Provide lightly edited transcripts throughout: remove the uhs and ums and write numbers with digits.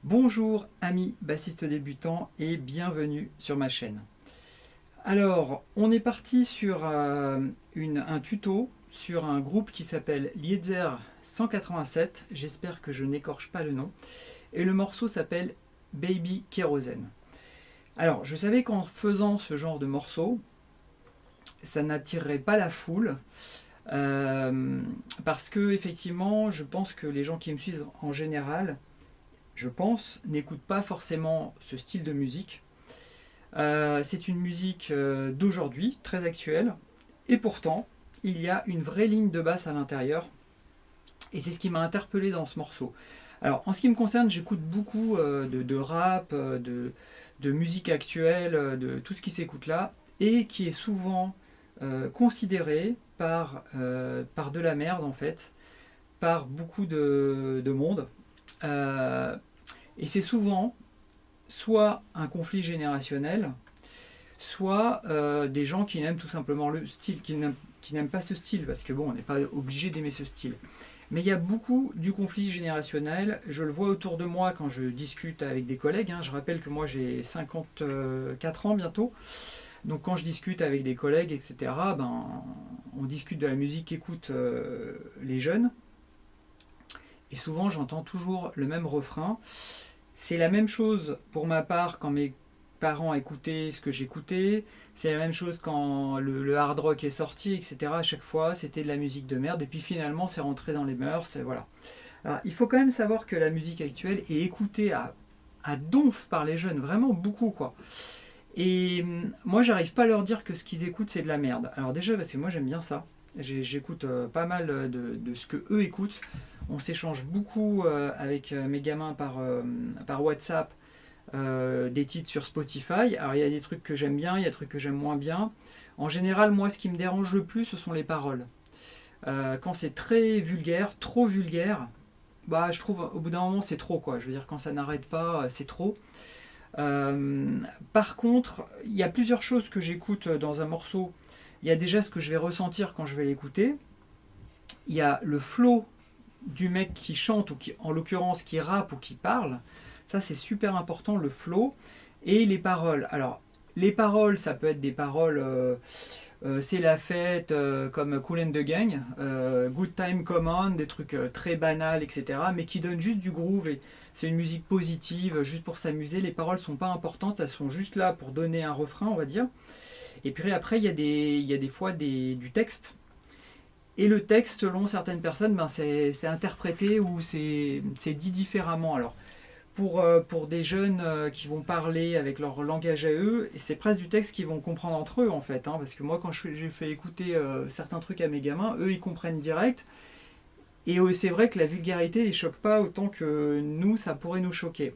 Bonjour amis bassistes débutants et bienvenue sur ma chaîne. Alors, on est parti sur un tuto sur un groupe qui s'appelle Lieder 187, j'espère que je n'écorche pas le nom, et le morceau s'appelle Baby Kérosène. Alors, je savais qu'en faisant ce genre de morceau, ça n'attirerait pas la foule, parce que effectivement, je pense que les gens qui me suivent en général, n'écoutent pas forcément ce style de musique. C'est une musique d'aujourd'hui, très actuelle, et pourtant, il y a une vraie ligne de basse à l'intérieur, et c'est ce qui m'a interpellé dans ce morceau. Alors, en ce qui me concerne, j'écoute beaucoup de rap, de musique actuelle, de tout ce qui s'écoute là, et qui est souvent considéré par de la merde, en fait, par beaucoup de monde. Euh, et c'est souvent soit un conflit générationnel, soit des gens qui n'aiment tout simplement le style, qui n'aiment pas ce style, parce que bon, on n'est pas obligé d'aimer ce style. Mais il y a beaucoup du conflit générationnel, je le vois autour de moi quand je discute avec des collègues, hein. Je rappelle que moi j'ai 54 ans bientôt, donc quand je discute avec des collègues, etc., on discute de la musique qu'écoutent les jeunes, et souvent j'entends toujours le même refrain. C'est la même chose pour ma part quand mes parents écoutaient ce que j'écoutais. C'est la même chose quand le hard rock est sorti, etc. À chaque fois, c'était de la musique de merde. Et puis finalement, c'est rentré dans les mœurs. Et voilà. Alors, il faut quand même savoir que la musique actuelle est écoutée à donf par les jeunes, vraiment beaucoup, quoi. Et moi, j'arrive pas à leur dire que ce qu'ils écoutent, c'est de la merde. Alors déjà, parce que moi, j'aime bien ça. J'écoute pas mal de ce que eux écoutent. On s'échange beaucoup avec mes gamins par WhatsApp des titres sur Spotify. Alors il y a des trucs que j'aime bien, il y a des trucs que j'aime moins bien. En général, moi, ce qui me dérange le plus, ce sont les paroles. Quand c'est très vulgaire, trop vulgaire, bah je trouve au bout d'un moment c'est trop quoi. Je veux dire quand ça n'arrête pas, c'est trop. Par contre, il y a plusieurs choses que j'écoute dans un morceau. Il y a déjà ce que je vais ressentir quand je vais l'écouter. Il y a le flow du mec qui chante ou qui, en l'occurrence, qui rappe ou qui parle. Ça, c'est super important, le flow. Et les paroles. Alors, les paroles, ça peut être des paroles, c'est la fête, comme Cool and the Gang, Good Time Come On, des trucs très banals, etc. Mais qui donnent juste du groove. Et c'est une musique positive, juste pour s'amuser. Les paroles sont pas importantes, elles sont juste là pour donner un refrain, on va dire. Et puis après, il y a des fois du texte. Et le texte, selon certaines personnes, c'est interprété ou c'est dit différemment. Alors, pour des jeunes qui vont parler avec leur langage à eux, c'est presque du texte qu'ils vont comprendre entre eux, en fait. Hein, parce que moi, quand j'ai fait écouter certains trucs à mes gamins, eux, ils comprennent direct. Et c'est vrai que la vulgarité ne les choque pas autant que nous, ça pourrait nous choquer.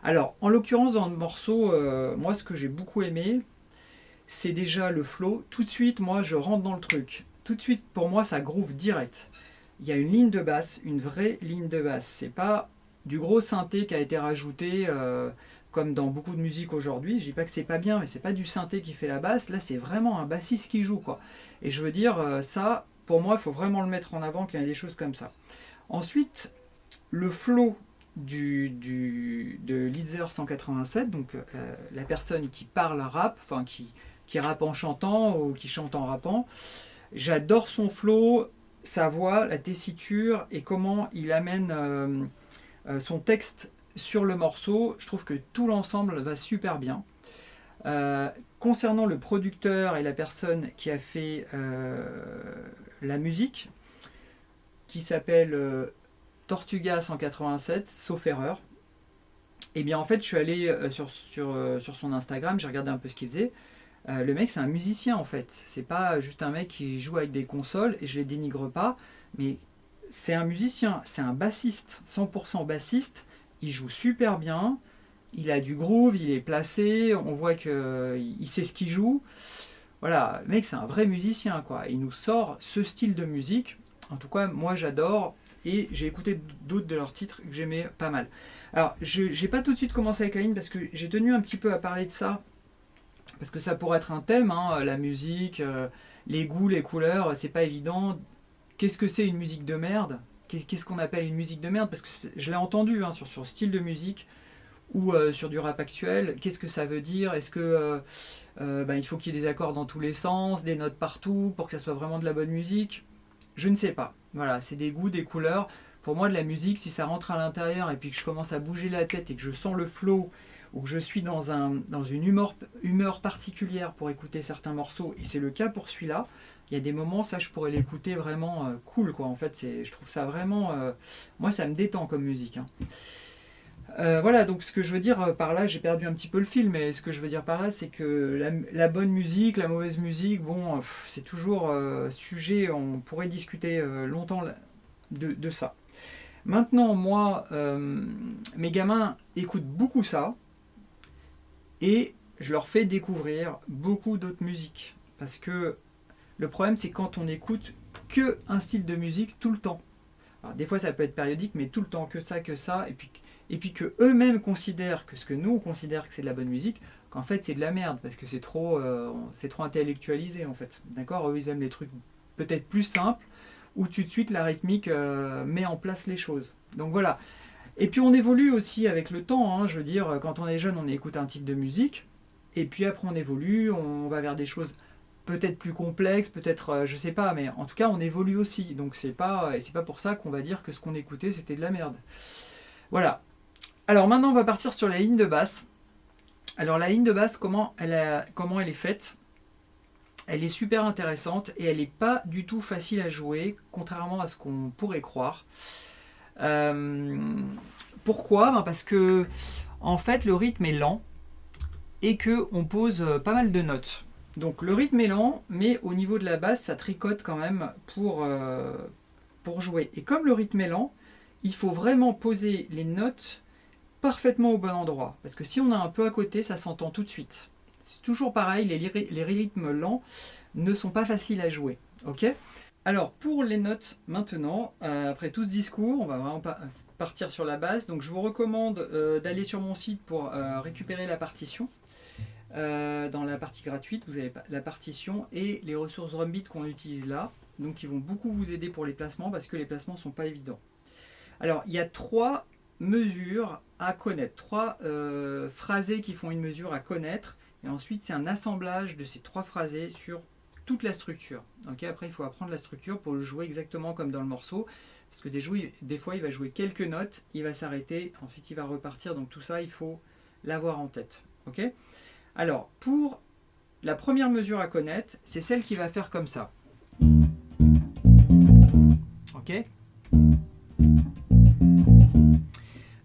Alors, en l'occurrence, dans le morceau, moi, ce que j'ai beaucoup aimé, c'est déjà le flow. Tout de suite, moi, je rentre dans le truc. Tout de suite, pour moi, ça groove direct. Il y a une ligne de basse, une vraie ligne de basse. C'est pas du gros synthé qui a été rajouté comme dans beaucoup de musique aujourd'hui. Je dis pas que c'est pas bien, mais c'est pas du synthé qui fait la basse. Là, c'est vraiment un bassiste qui joue, quoi. Et je veux dire, ça, pour moi, il faut vraiment le mettre en avant qu'il y a des choses comme ça. Ensuite, le flow de Leader 187, donc la personne qui parle rap, enfin qui rappe en chantant ou qui chante en rappant. J'adore son flow, sa voix, la tessiture et comment il amène son texte sur le morceau. Je trouve que tout l'ensemble va super bien. Concernant le producteur et la personne qui a fait la musique, qui s'appelle Tortuga 187, sauf erreur, et bien en fait je suis allé sur son Instagram, j'ai regardé un peu ce qu'il faisait. Le mec c'est un musicien en fait, c'est pas juste un mec qui joue avec des consoles et je les dénigre pas, mais c'est un musicien, c'est un bassiste, 100% bassiste, il joue super bien, il a du groove, il est placé, on voit qu'il sait ce qu'il joue. Voilà, le mec c'est un vrai musicien quoi, il nous sort ce style de musique, en tout cas moi j'adore et j'ai écouté d'autres de leurs titres que j'aimais pas mal. Alors je n'ai pas tout de suite commencé avec la ligne parce que j'ai tenu un petit peu à parler de ça parce que ça pourrait être un thème, hein, la musique, les goûts, les couleurs, c'est pas évident. Qu'est-ce que c'est une musique de merde? qu'est-ce qu'on appelle une musique de merde, parce que je l'ai entendu hein, sur ce style de musique, ou sur du rap actuel, qu'est-ce que ça veut dire? Est-ce que il faut qu'il y ait des accords dans tous les sens, des notes partout, pour que ça soit vraiment de la bonne musique? Je ne sais pas. Voilà, c'est des goûts, des couleurs. Pour moi, de la musique, si ça rentre à l'intérieur et puis que je commence à bouger la tête et que je sens le flow, ou que je suis dans une humeur particulière pour écouter certains morceaux, et c'est le cas pour celui-là, il y a des moments, ça, je pourrais l'écouter vraiment cool, quoi. En fait, je trouve ça vraiment... moi, ça me détend comme musique, hein. Voilà, donc ce que je veux dire par là, j'ai perdu un petit peu le fil, mais ce que je veux dire par là, c'est que la bonne musique, la mauvaise musique, bon, c'est toujours sujet, on pourrait discuter longtemps de ça. Maintenant, moi, mes gamins écoutent beaucoup ça, et je leur fais découvrir beaucoup d'autres musiques. Parce que le problème, c'est quand on écoute que un style de musique tout le temps. Alors, des fois, ça peut être périodique, mais tout le temps, que ça, et puis que eux-mêmes considèrent que ce que nous, on considère que c'est de la bonne musique, qu'en fait, c'est de la merde, parce que c'est trop intellectualisé, en fait. D'accord? Eux, ils aiment les trucs peut-être plus simples, où tout de suite, la rythmique met en place les choses. Donc voilà. Et puis on évolue aussi avec le temps, hein. Je veux dire, quand on est jeune, on écoute un type de musique, et puis après on évolue, on va vers des choses peut-être plus complexes, peut-être, je sais pas, mais en tout cas on évolue aussi, donc c'est pas pour ça qu'on va dire que ce qu'on écoutait c'était de la merde. Voilà. Alors maintenant on va partir sur la ligne de basse. Alors la ligne de basse, comment elle est faite? Elle est super intéressante, et elle n'est pas du tout facile à jouer, contrairement à ce qu'on pourrait croire. Pourquoi? Parce que en fait le rythme est lent et que on pose pas mal de notes. Donc le rythme est lent, mais au niveau de la basse ça tricote quand même pour jouer. Et comme le rythme est lent, il faut vraiment poser les notes parfaitement au bon endroit. Parce que si on a un peu à côté, ça s'entend tout de suite. C'est toujours pareil, les rythmes lents ne sont pas faciles à jouer. Ok? Alors pour les notes maintenant, après tout ce discours, on va vraiment partir sur la base. Donc je vous recommande d'aller sur mon site pour récupérer la partition. Dans la partie gratuite, vous avez la partition et les ressources Drumbeat qu'on utilise là. Donc ils vont beaucoup vous aider pour les placements, parce que les placements ne sont pas évidents. Alors il y a 3 mesures à connaître, 3 phrasés qui font une mesure à connaître. Et ensuite c'est un assemblage de ces 3 phrasés sur toute la structure. Okay, après, il faut apprendre la structure pour le jouer exactement comme dans le morceau. Parce que des fois, il va jouer quelques notes, il va s'arrêter, ensuite il va repartir. Donc tout ça, il faut l'avoir en tête. Okay, alors, pour la première mesure à connaître, c'est celle qui va faire comme ça. Ok?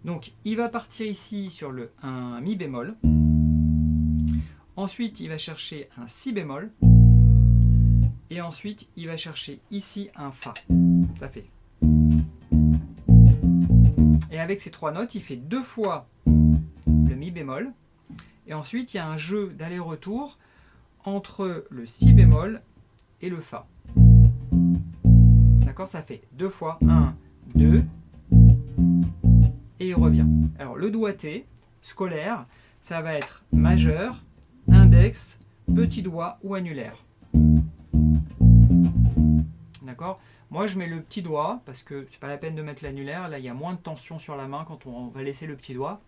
Donc, il va partir ici sur un Mi bémol. Ensuite, il va chercher un Si bémol. Et ensuite, il va chercher ici un Fa. Ça fait. Et avec ces 3 notes, il fait 2 fois le Mi bémol. Et ensuite, il y a un jeu d'aller-retour entre le Si bémol et le Fa. D'accord? Ça fait 2 fois 1, 2. Et il revient. Alors, le doigté scolaire, ça va être majeur, index, petit doigt ou annulaire. D'accord? Moi je mets le petit doigt parce que c'est pas la peine de mettre l'annulaire. Là il y a moins de tension sur la main quand on va laisser le petit doigt.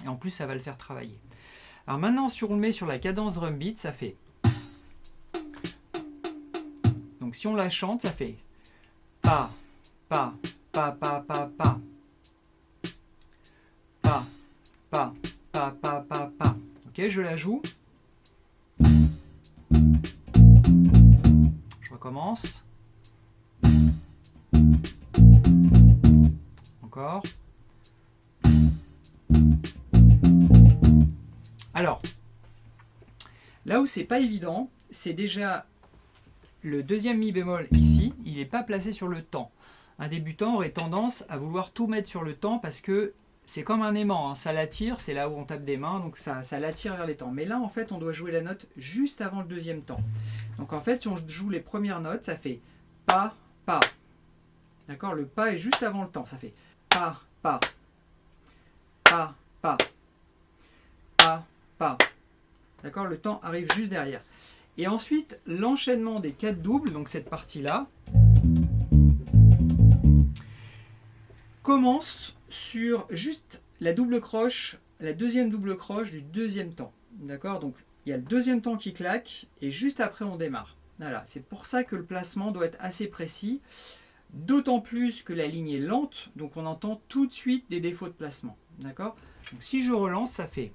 Et en plus ça va le faire travailler. Alors maintenant si on le met sur la cadence Drumbeat, ça fait. Donc si on la chante, ça fait pa, pa, pa, pa, pa, pa. Pa, pa, pa, pa, pa, pa. Ok, je la joue. Je recommence. Encore. Alors, là où c'est pas évident, c'est déjà le deuxième Mi bémol ici, il n'est pas placé sur le temps. Un débutant aurait tendance à vouloir tout mettre sur le temps parce que c'est comme un aimant, hein, ça l'attire, c'est là où on tape des mains, donc ça l'attire vers les temps. Mais là, en fait, on doit jouer la note juste avant le deuxième temps. Donc en fait, si on joue les premières notes, ça fait pa, pa. D'accord? Le pa est juste avant le temps, ça fait pa, pa, pa, pa, pa, pa. D'accord? Le temps arrive juste derrière. Et ensuite, l'enchaînement des 4 doubles, donc cette partie-là, commence sur juste la double croche, la deuxième double croche du deuxième temps. D'accord? Donc il y a le deuxième temps qui claque et juste après on démarre. Voilà, c'est pour ça que le placement doit être assez précis, d'autant plus que la ligne est lente, donc on entend tout de suite des défauts de placement. D'accord? Donc si je relance, ça fait.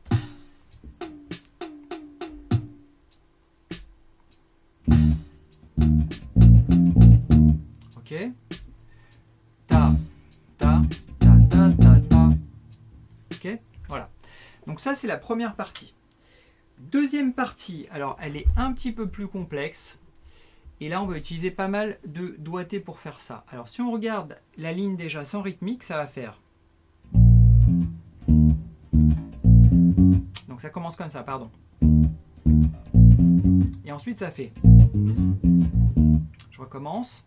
Ok? Ta, ta, ta, ta, ta, ta. Ok? Voilà. Donc ça, c'est la première partie. Deuxième partie, alors elle est un petit peu plus complexe. Et là, on va utiliser pas mal de doigté pour faire ça. Alors si on regarde la ligne déjà sans rythmique, ça va faire. Donc ça commence comme ça, pardon. Et ensuite, ça fait. Je recommence.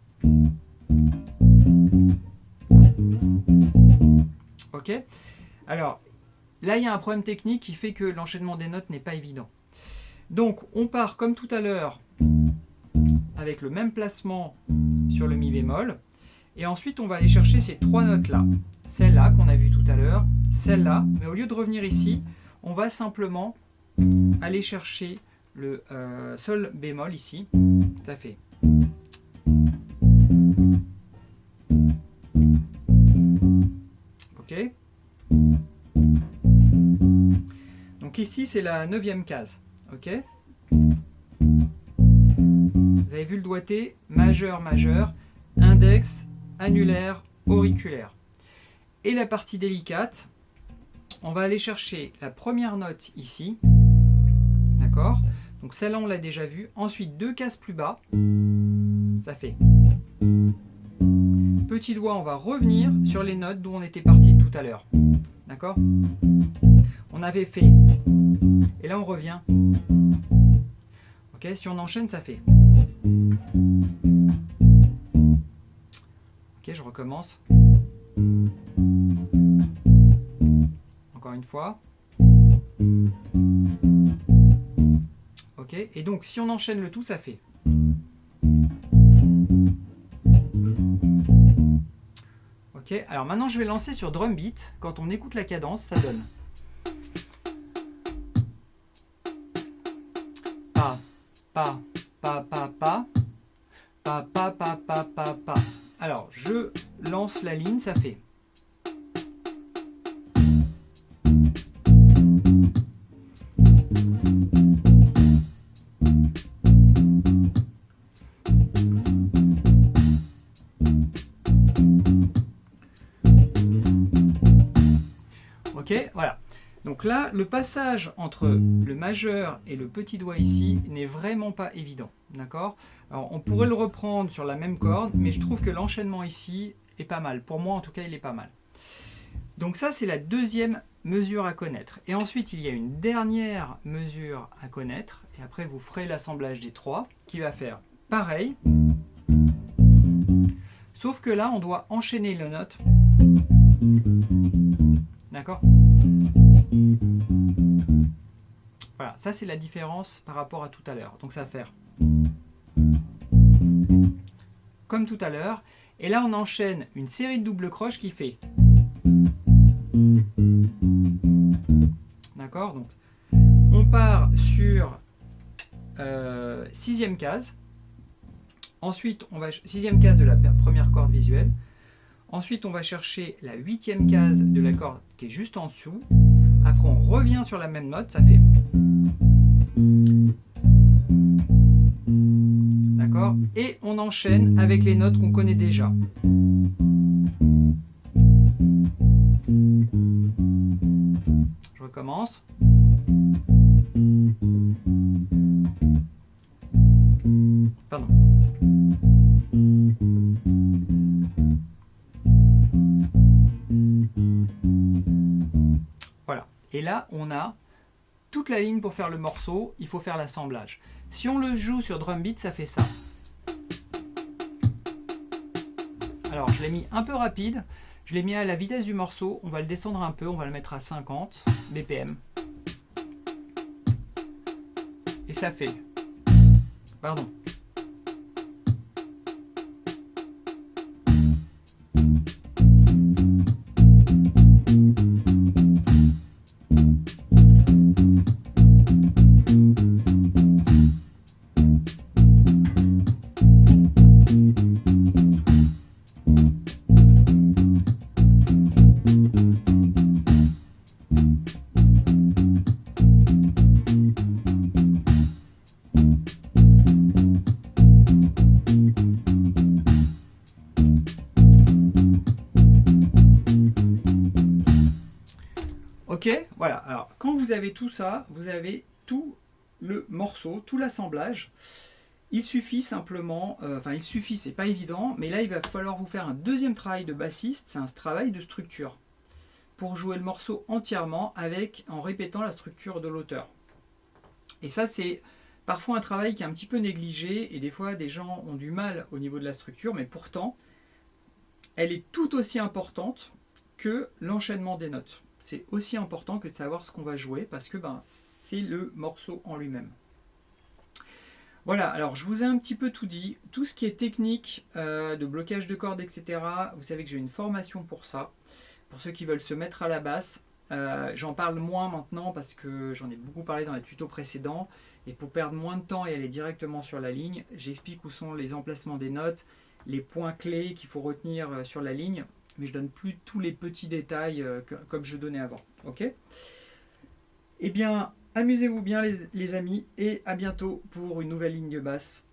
Ok? Alors, là, il y a un problème technique qui fait que l'enchaînement des notes n'est pas évident. Donc, on part comme tout à l'heure avec le même placement sur le mi bémol. Et ensuite, on va aller chercher ces trois notes-là. Celle-là qu'on a vue tout à l'heure, celle-là. Mais au lieu de revenir ici, on va simplement aller chercher le sol bémol ici. Ça fait. Ok. Donc ici, c'est la 9e case. Ok. Vous avez vu le doigté, majeur, majeur, index, annulaire, auriculaire. Et la partie délicate, on va aller chercher la première note ici. D'accord? Donc celle-là, on l'a déjà vue. Ensuite, 2 cases plus bas. Ça fait. Petit doigt, on va revenir sur les notes d'où on était parti tout à l'heure. D'accord? On avait fait. Et là, on revient. Ok? Si on enchaîne, ça fait. Ok, je recommence. Encore une fois. Ok, et donc si on enchaîne le tout, ça fait. Ok, alors maintenant je vais lancer sur drum beat. Quand on écoute la cadence, ça donne. Pa, pa, pa, pa, pa. Pa, pa, pa, pa, pa, pa. Alors, je lance la ligne, ça fait. Ok, voilà. Donc là, le passage entre le majeur et le petit doigt ici n'est vraiment pas évident. D'accord? Alors, on pourrait le reprendre sur la même corde, mais je trouve que l'enchaînement ici est pas mal. Pour moi, en tout cas, il est pas mal. Donc ça, c'est la deuxième mesure à connaître. Et ensuite, il y a une dernière mesure à connaître. Et après, vous ferez l'assemblage des trois, qui va faire pareil. Sauf que là, on doit enchaîner les notes. D'accord? Voilà, ça c'est la différence par rapport à tout à l'heure. Donc ça va faire comme tout à l'heure. Et là on enchaîne une série de doubles croches qui fait. D'accord? Donc on part sur 6e case. Ensuite on va 6e case de la première corde visuelle. Ensuite, on va chercher la 8e case de la corde qui est juste en dessous. Après, on revient sur la même note, ça fait. D'accord? Et on enchaîne avec les notes qu'on connaît déjà. Je recommence. Pardon. Voilà. Et là, on a toute la ligne pour faire le morceau. Il faut faire l'assemblage. Si on le joue sur drum beat, ça fait ça. Alors, je l'ai mis un peu rapide. Je l'ai mis à la vitesse du morceau. On va le descendre un peu. On va le mettre à 50 BPM. Et ça fait. Pardon. Ok, voilà. Alors, quand vous avez tout ça, vous avez tout le morceau, tout l'assemblage. Il suffit simplement, il suffit, c'est pas évident, mais là il va falloir vous faire un deuxième travail de bassiste, c'est un travail de structure, pour jouer le morceau entièrement en répétant la structure de l'auteur. Et ça c'est parfois un travail qui est un petit peu négligé, et des fois des gens ont du mal au niveau de la structure, mais pourtant, elle est tout aussi importante que l'enchaînement des notes. C'est aussi important que de savoir ce qu'on va jouer, parce que c'est le morceau en lui-même. Voilà, alors je vous ai un petit peu tout dit. Tout ce qui est technique, de blocage de cordes, etc., vous savez que j'ai une formation pour ça. Pour ceux qui veulent se mettre à la basse, j'en parle moins maintenant parce que j'en ai beaucoup parlé dans les tutos précédents. Et pour perdre moins de temps et aller directement sur la ligne, j'explique où sont les emplacements des notes, les points clés qu'il faut retenir sur la ligne. Mais je donne plus tous les petits détails comme je donnais avant. Ok ? Eh bien, amusez-vous bien les amis et à bientôt pour une nouvelle ligne basse.